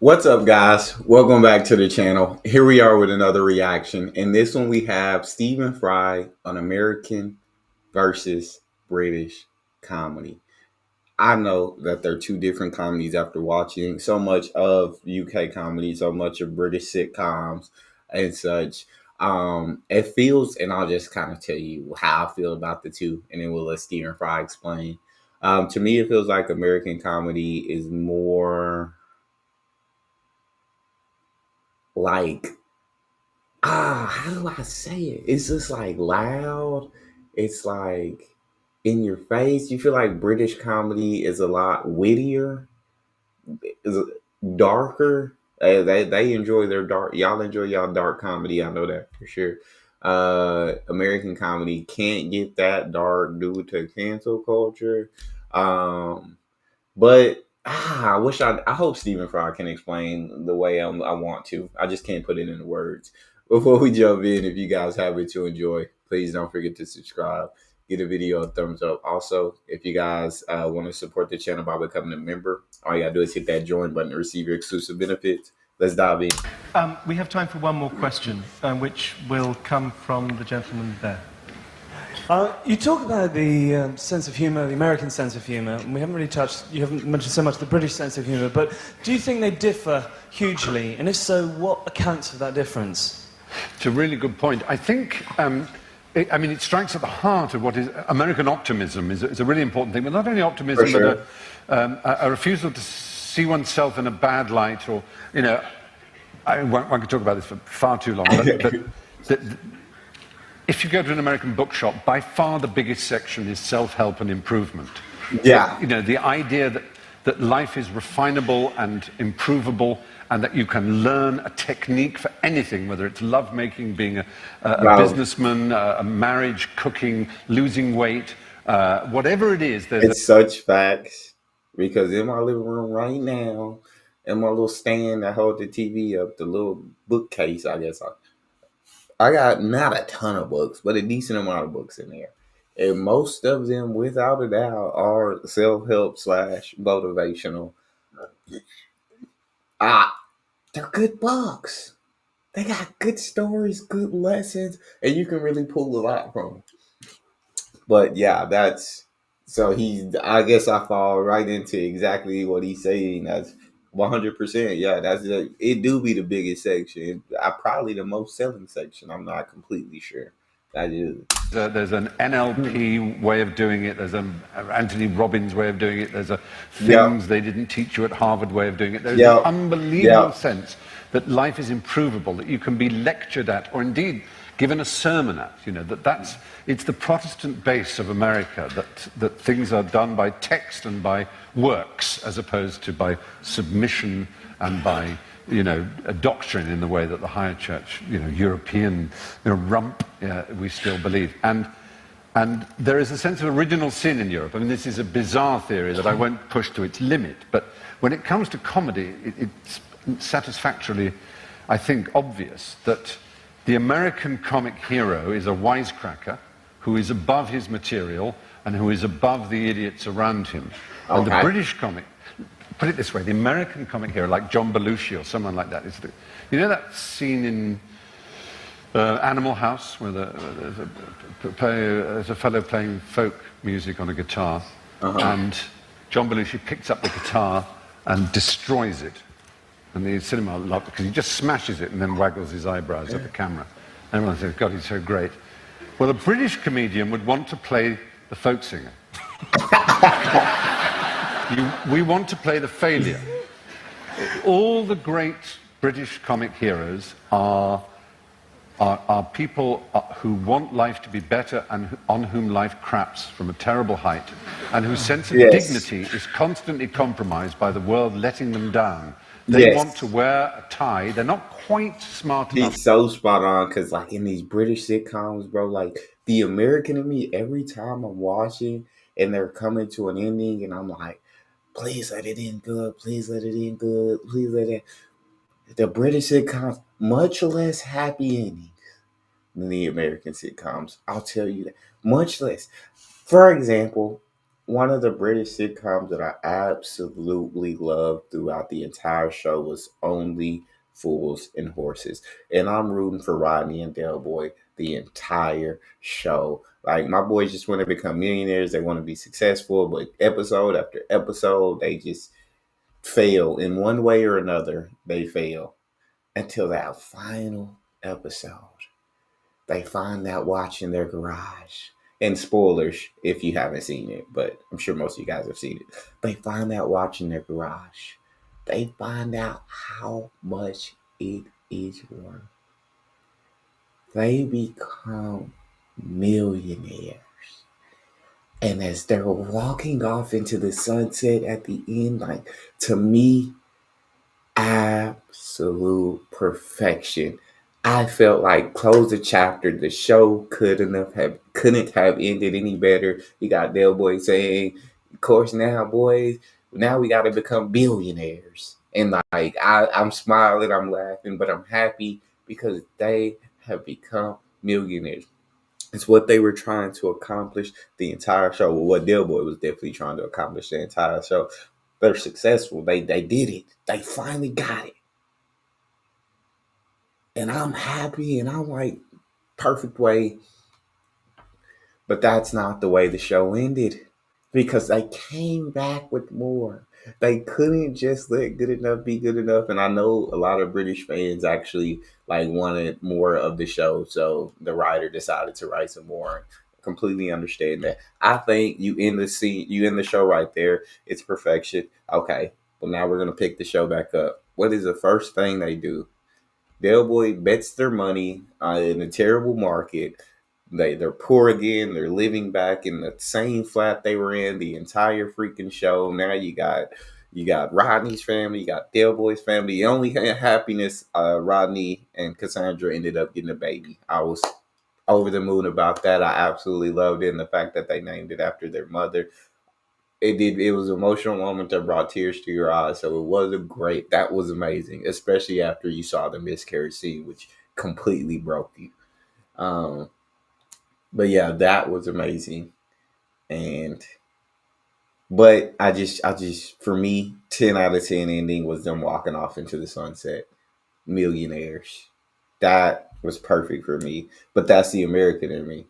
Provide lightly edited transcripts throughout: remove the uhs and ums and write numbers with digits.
What's up, guys? Welcome back to the channel. Here we are with another reaction. In this one, we have Stephen Fry on American versus British comedy. I know that they're two different comedies after watching so much of UK comedy, so much of British sitcoms and such. It feels, and I'll just kind of tell you how I feel about the two, and then we'll let Stephen Fry explain. To me, it feels like American comedy is more like how do I say it? It's just like loud. It's like in your face. You feel like British comedy is a lot wittier, is darker. They enjoy their dark. Y'all enjoy y'all dark comedy. I know that for sure. American comedy can't get that dark due to cancel culture. Um, but I hope Stephen Fry can explain the way I want to. I just can't put it into words. Before we jump in, if you guys have it to enjoy, please don't forget to subscribe. Give the video a thumbs up. Also, if you guys want to support the channel by becoming a member, all you gotta do is hit that join button to receive your exclusive benefits. Let's dive in. We have time for one more question, which will come from the gentleman there. You talk about the sense of humour, the American sense of humour, and we haven't really touched, you haven't mentioned so much the British sense of humour, but do you think they differ hugely? And if so, what accounts for that difference? It's a really good point. I think, it strikes at the heart of what is American optimism is a really important thing, but not only optimism, For sure. but a refusal to see oneself in a bad light, or, one could talk about this for far too long, but if you go to an American bookshop, by far the biggest section is self-help and improvement. Yeah. The idea that life is refinable and improvable, and that you can learn a technique for anything, whether it's lovemaking, being a Wow. businessman, a marriage, cooking, losing weight, whatever it is. It's such facts because in my living room right now, in my little stand that hold the TV up, the little bookcase, I guess I got not a ton of books, but a decent amount of books in there. And most of them, without a doubt, are self help slash motivational. Ah, they're good books. They got good stories, good lessons, and you can really pull a lot from them. But yeah, that's so he. I guess I fall right into exactly what he's saying. That's 100%. Yeah, it. Do be the biggest section. I probably the most selling section. I'm not completely sure. That is. There's an NLP way of doing it. There's an Anthony Robbins way of doing it. There's a Yeah. things they didn't teach you at Harvard way of doing it. There's Yeah. an unbelievable sense that life is improvable, that you can be lectured at, or indeed given a sermon at. It's the Protestant base of America that things are done by text and by works, as opposed to by submission and by a doctrine in the way that the higher church, European, rump, we still believe. And there is a sense of original sin in Europe. I mean, this is a bizarre theory that I won't push to its limit, but when it comes to comedy, it's satisfactorily, I think, obvious that the American comic hero is a wisecracker who is above his material and who is above the idiots around him. And the British comic, put it this way, the American comic hero, like John Belushi or someone like that, that scene in Animal House where there's a fellow playing folk music on a guitar, and John Belushi picks up the guitar and destroys it. And the cinema loved it because he just smashes it and then waggles his eyebrows at the camera. And everyone says, God, he's so great. Well, a British comedian would want to play the folk singer. We want to play the failure. All the great British comic heroes are people who want life to be better and on whom life craps from a terrible height, and whose sense of dignity is constantly compromised by the world letting them down. They want to wear a tie. They're not quite smart enough. He's so spot on because, like, in these British sitcoms, bro, like the American in me, every time I'm watching and they're coming to an ending, and I'm like, please let it end good. Please let it end good. Please let it. The British sitcoms much less happy endings than the American sitcoms. I'll tell you that much less. For example, one of the British sitcoms that I absolutely loved throughout the entire show was Only Fools and Horses. And I'm rooting for Rodney and Del Boy the entire show. Like, my boys just want to become millionaires. They want to be successful, but episode after episode, they just fail in one way or another. They fail until that final episode. They find that watch in their garage. And spoilers if you haven't seen it, but I'm sure most of you guys have seen it. They find that watch in their garage. They find out how much it is worth. They become millionaires. And as they're walking off into the sunset at the end, like, to me, absolute perfection. I felt like close the chapter. The show couldn't have ended any better. You got Del Boy saying, "Of course now, boys, now we got to become billionaires." And like I'm smiling, I'm laughing, but I'm happy because they have become millionaires. It's what they were trying to accomplish the entire show. Well, what Del Boy was definitely trying to accomplish the entire show. They're successful. They did it. They finally got it. And I'm happy and I'm like, perfect way. But that's not the way the show ended. Because they came back with more. They couldn't just let good enough be good enough. And I know a lot of British fans actually like wanted more of the show. So the writer decided to write some more. Completely understand that. I think you end the show right there. It's perfection. Okay. Well, now we're gonna pick the show back up. What is the first thing they do? Del Boy bets their money in a terrible market. They're poor again. They're living back in the same flat they were in the entire freaking show. Now you got Rodney's family, you got Del Boy's family. The only happiness, Rodney and Cassandra ended up getting a baby. I was over the moon about that. I absolutely loved it, and the fact that they named it after their mother. It was an emotional moment that brought tears to your eyes. So it was that was amazing, especially after you saw the miscarriage scene, which completely broke you. Um, but yeah, that was amazing. And but I just for me, 10 out of 10 ending was them walking off into the sunset, millionaires. That was perfect for me. But that's the American in me.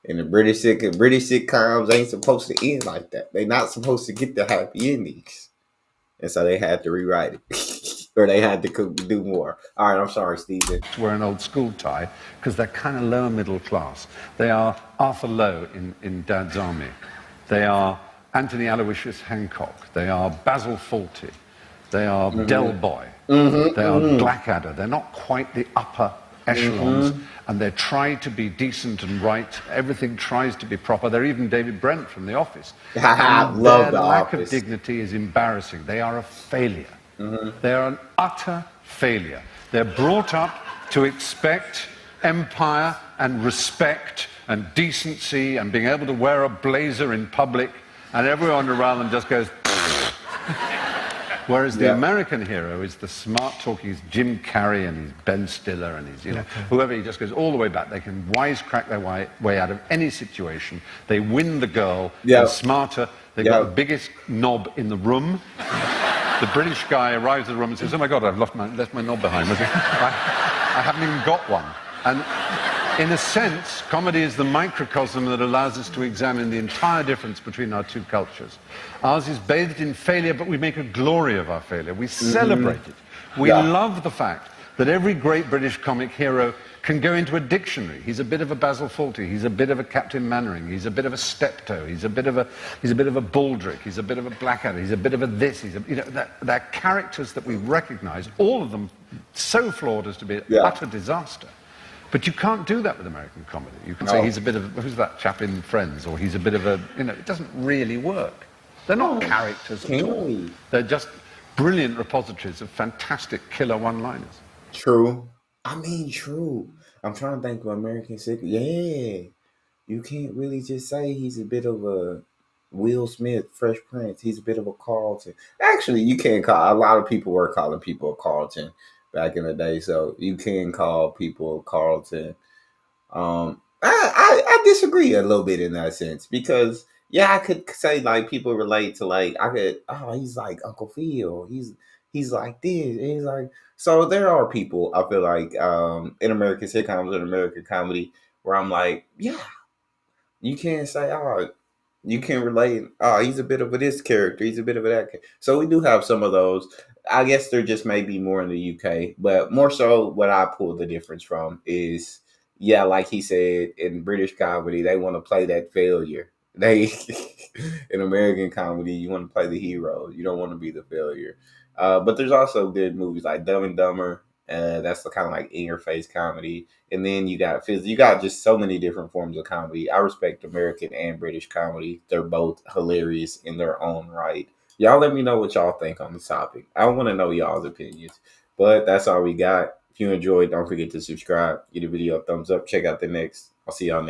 And the British sitcoms ain't supposed to end like that. They're not supposed to get the happy endings, and so they had to rewrite it, or they had to do more. All right, I'm sorry, Stephen. Wear an old school tie because they're kind of lower middle class. They are Arthur Lowe in Dad's Army. They are Anthony Aloysius Hancock. They are Basil Fawlty. They are Del Boy. They are Blackadder. They're not quite the upper echelons, and they try to be decent and right. Everything tries to be proper. They're even David Brent from The Office. I And love their The lack Office. of dignity is embarrassing. They are a failure. They are an utter failure. They're brought up to expect empire and respect and decency and being able to wear a blazer in public, and everyone around them just goes. Whereas the American hero is the smart talking, he's Jim Carrey and he's Ben Stiller and he's, whoever, he just goes all the way back. They can wisecrack their way out of any situation. They win the girl, they're smarter, they've got the biggest knob in the room. The British guy arrives at the room and says, "Oh my God, I've left my knob behind." I haven't even got one. And in a sense, comedy is the microcosm that allows us to examine the entire difference between our two cultures. Ours is bathed in failure, but we make a glory of our failure. We celebrate it. We love the fact that every great British comic hero can go into a dictionary. He's a bit of a Basil Fawlty, he's a bit of a Captain Mannering, he's a bit of a Steptoe, he's a bit of a Baldric, he's a bit of a Blackadder, he's a bit of a this, they're characters that we recognise, all of them so flawed as to be an utter disaster. But you can't do that with American comedy. You can say he's a bit of, who's that chap in Friends, or he's a bit of a, it doesn't really work. They're not characters at all. They're just brilliant repositories of fantastic killer one-liners. True. I mean, true. I'm trying to think of American sitcom. Yeah, you can't really just say he's a bit of a Will Smith, Fresh Prince. He's a bit of a Carlton. Actually, you can't call. A lot of people were calling people a Carlton back in the day, so you can call people a Carlton. I disagree a little bit in that sense because Yeah, I could say like people relate to like I could he's like Uncle Phil. He's like this. And he's like so there are people I feel like in American sitcoms and American comedy where I'm like, yeah, you can't say you can relate. Oh, he's a bit of a this character. He's a bit of a that. So we do have some of those. I guess there just may be more in the UK, but more so, what I pull the difference from is, yeah, like he said, in British comedy, they want to play that failure. They in American comedy, you want to play the hero. You don't want to be the failure. But there's also good movies like Dumb and Dumber. That's the kind of like in your face comedy, and then you got just so many different forms of comedy. I respect American and British comedy. They're both hilarious in their own right. Y'all let me know what y'all think on this topic. I want to know y'all's opinions. But that's all we got. If you enjoyed, don't forget to subscribe, give the video a thumbs up, check out the next. I'll see y'all next.